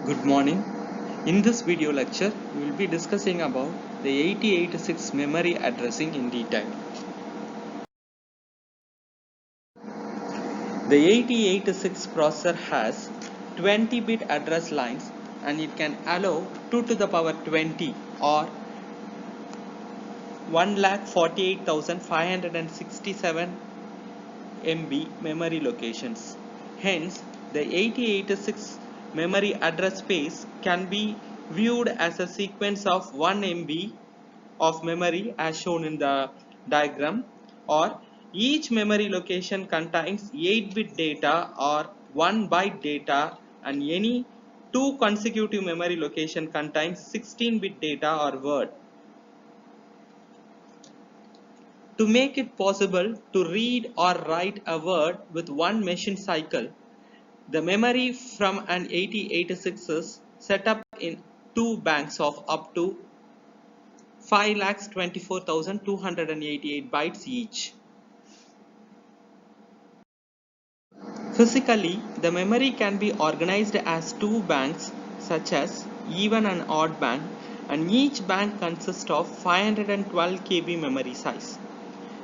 Good morning. In this video lecture, we will be discussing about the 8086 memory addressing in detail. The 8086 processor has 20-bit address lines and it can allow 2 to the power 20 or 1,48,567 MB memory locations. Hence, the 8086 memory address space can be viewed as a sequence of 1 MB of memory as shown in the diagram, or each memory location contains 8-bit data or 1 byte data, and any two consecutive memory location contains 16-bit data or word. To make it possible to read or write a word with one machine cycle, the memory from an 8086 is set up in two banks of up to 5,24,288 bytes each. Physically, the memory can be organized as two banks such as even and odd bank, and each bank consists of 512 KB memory size.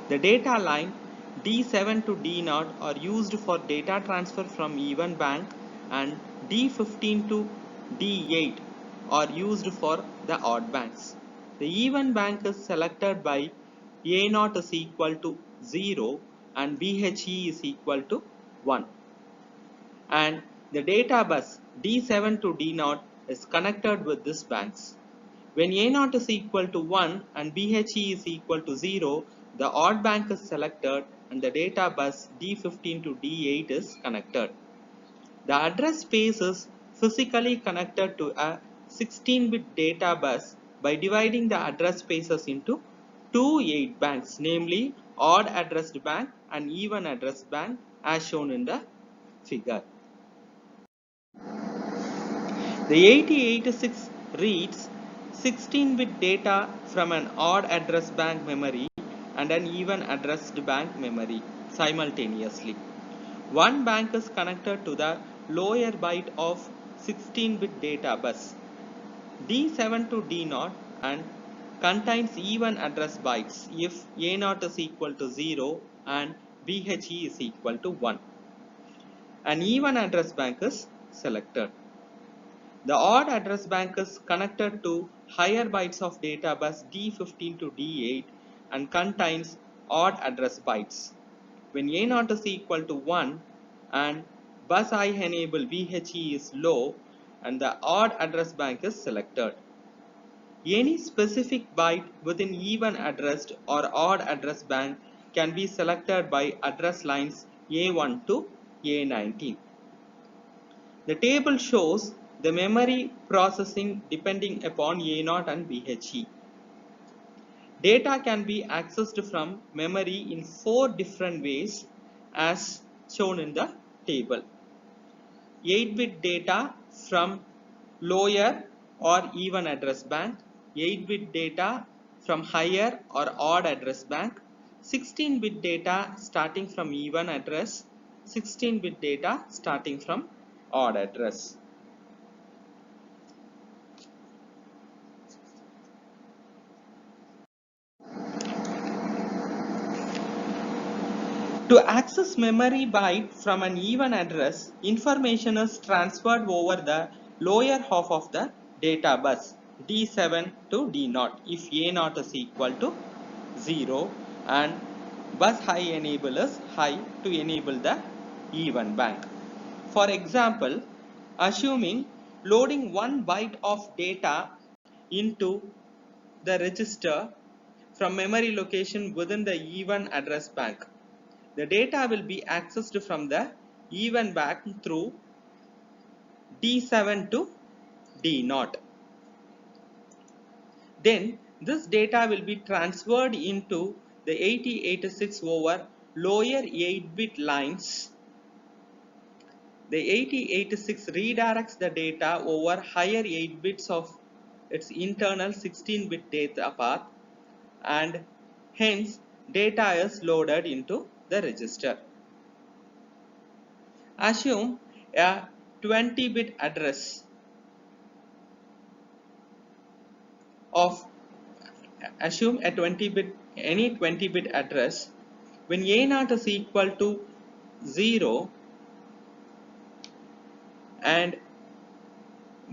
The data line D7 to D0 are used for data transfer from even bank, and D15 to D8 are used for the odd banks. The even bank is selected by A0 is equal to 0 and BHE is equal to 1. And the data bus D7 to D0 is connected with these banks. When A0 is equal to 1 and BHE is equal to 0, the odd bank is selected and the data bus D15 to D8 is connected. The address space is physically connected to a 16-bit data bus by dividing the address spaces into two 8 banks, namely odd addressed bank and even addressed bank as shown in the figure. The 8086 reads 16-bit data from an odd address bank memory and an even addressed bank memory simultaneously. One bank is connected to the lower byte of 16-bit data bus D7 to D0 and contains even address bytes if A0 is equal to 0 and BHE is equal to 1. An even address bank is selected. The odd address bank is connected to higher bytes of data bus D15 to D8 and contains odd address bytes. When A0 is equal to 1 and bus I enable BHE is low and the odd address bank is selected. Any specific byte within even addressed or odd address bank can be selected by address lines A1 to A19. The table shows the memory processing depending upon A0 and BHE. Data can be accessed from memory in 4 different ways as shown in the table. 8-bit data from lower or even address bank, 8-bit data from higher or odd address bank, 16-bit data starting from even address, 16-bit data starting from odd address. To access memory byte from an even address, information is transferred over the lower half of the data bus D7 to D0 if A0 is equal to 0 and bus high enable is high to enable the even bank. For example, assuming loading 1 byte of data into the register from memory location within the even address bank. The data will be accessed from the even bank through D7 to D0. Then this data will be transferred into the 8086 over lower 8-bit lines. The 8086 redirects the data over higher 8 bits of its internal 16-bit data path, and hence data is loaded into the register. Assume a 20-bit address of assume a 20-bit any 20-bit address when A0 is equal to 0 and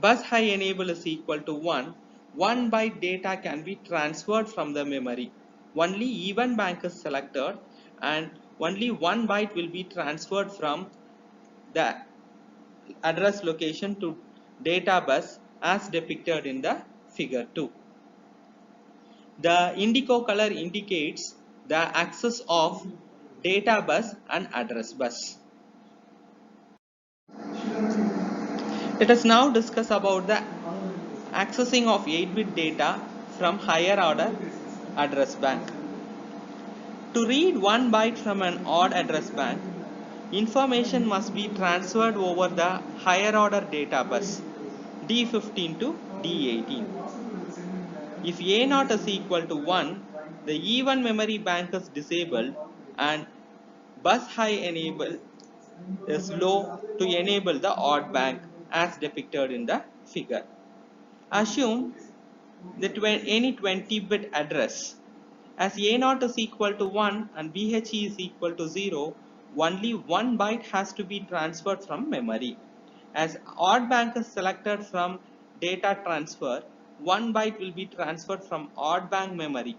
bus high enable is equal to 1, 1 byte data can be transferred from the memory. Only even bank is selected and only 1 byte will be transferred from the address location to data bus as depicted in the figure 2. The indigo color indicates the access of data bus and address bus. Let us now discuss about the accessing of 8-bit data from higher order address bank. To read 1 byte from an odd address bank, information must be transferred over the higher order data bus D15 to D18. If A0 is equal to 1, the even memory bank is disabled and bus high enable is low to enable the odd bank as depicted in the figure. Assume that when any 20-bit address as A0 is equal to 1 and BHE is equal to 0, only 1 byte has to be transferred from memory. As odd bank is selected from data transfer, 1 byte will be transferred from odd bank memory.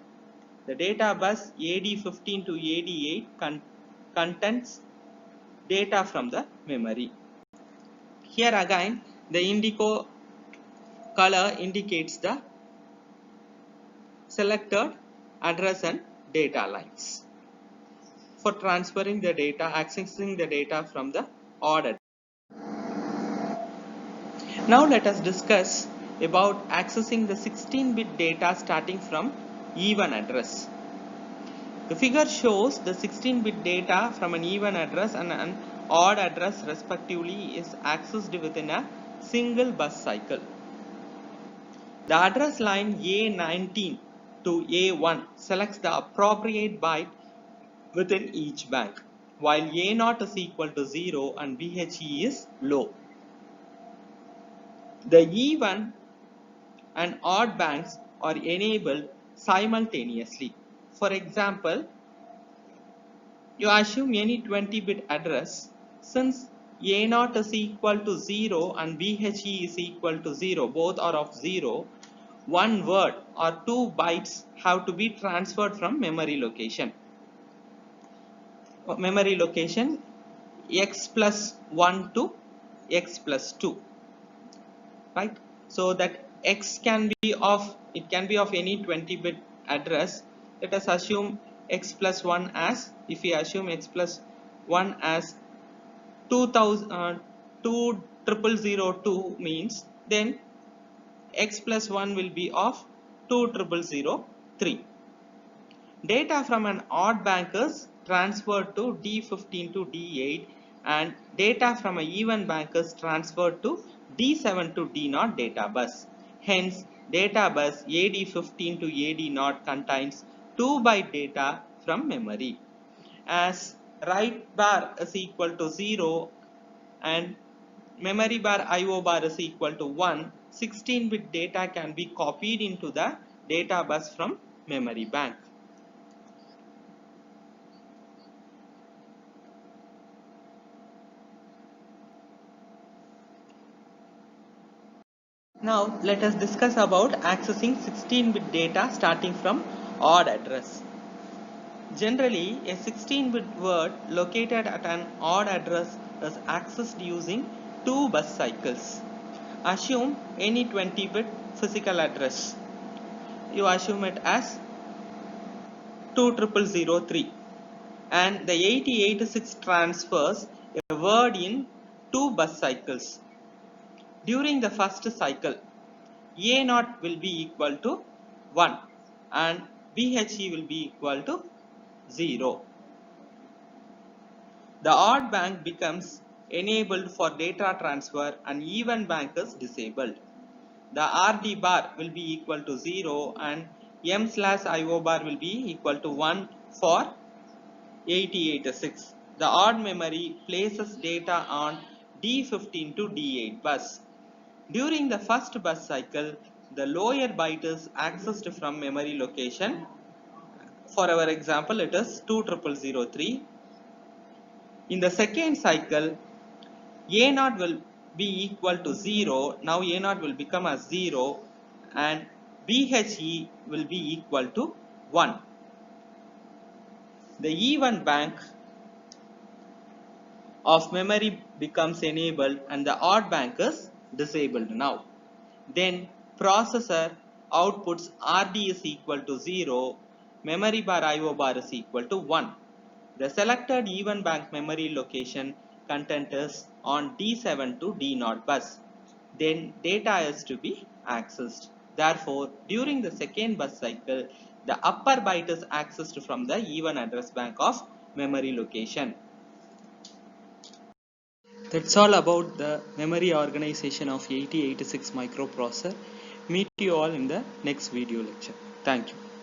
The data bus AD15 to AD8 contains data from the memory. Here again, the indigo color indicates the selected address and data lines for transferring the data, accessing the data from the odd address. Now let us discuss about accessing the 16-bit data starting from even address. The figure shows the 16-bit data from an even address and an odd address respectively is accessed within a single bus cycle. The address line A19 to A1 selects the appropriate byte within each bank, while A0 is equal to 0 and BHE is low. The even and odd banks are enabled simultaneously. For example, you assume any 20-bit address. Since A0 is equal to 0 and BHE is equal to 0, both are of 0, one word or 2 bytes have to be transferred from memory location. Memory location x plus 1 to x plus 2, right? So that x can be of any 20-bit address. Let us assume x plus 1 as, if we assume x plus 1 as 20002 means, then x plus 1 will be of 20003. Data from an odd bank is transferred to D15 to D8 and data from an even bank is transferred to D7 to D0 data bus. Hence, data bus AD15 to AD0 contains 2 byte data from memory. As write bar is equal to 0 and memory bar IO bar is equal to 1, 16-bit data can be copied into the data bus from memory bank. Now let us discuss about accessing 16-bit data starting from odd address. Generally, a 16-bit word located at an odd address is accessed using 2 bus cycles. Assume any 20-bit physical address. You assume it as 20003 and the 8086 transfers a word in 2 bus cycles. During the first cycle, A0 will be equal to 1 and BHE will be equal to 0. The odd bank becomes enabled for data transfer and even bank is disabled. The RD bar will be equal to 0 and M/IO bar will be equal to 1 for 8086. The odd memory places data on D15 to D8 bus. During the first bus cycle, the lower byte is accessed from memory location. For our example, it is 20003. In the second cycle, A0 will be equal to 0. Now A0 will become as 0 and BHE will be equal to 1. The even bank of memory becomes enabled and the odd bank is disabled now. Then processor outputs RD is equal to 0, memory bar IO bar is equal to 1. The selected even bank memory location content is on D7 to D0 bus. Then data is to be accessed. Therefore, during the second bus cycle, the upper byte is accessed from the even address bank of memory location. That's all about the memory organization of 8086 microprocessor. Meet you all in the next video lecture. Thank you.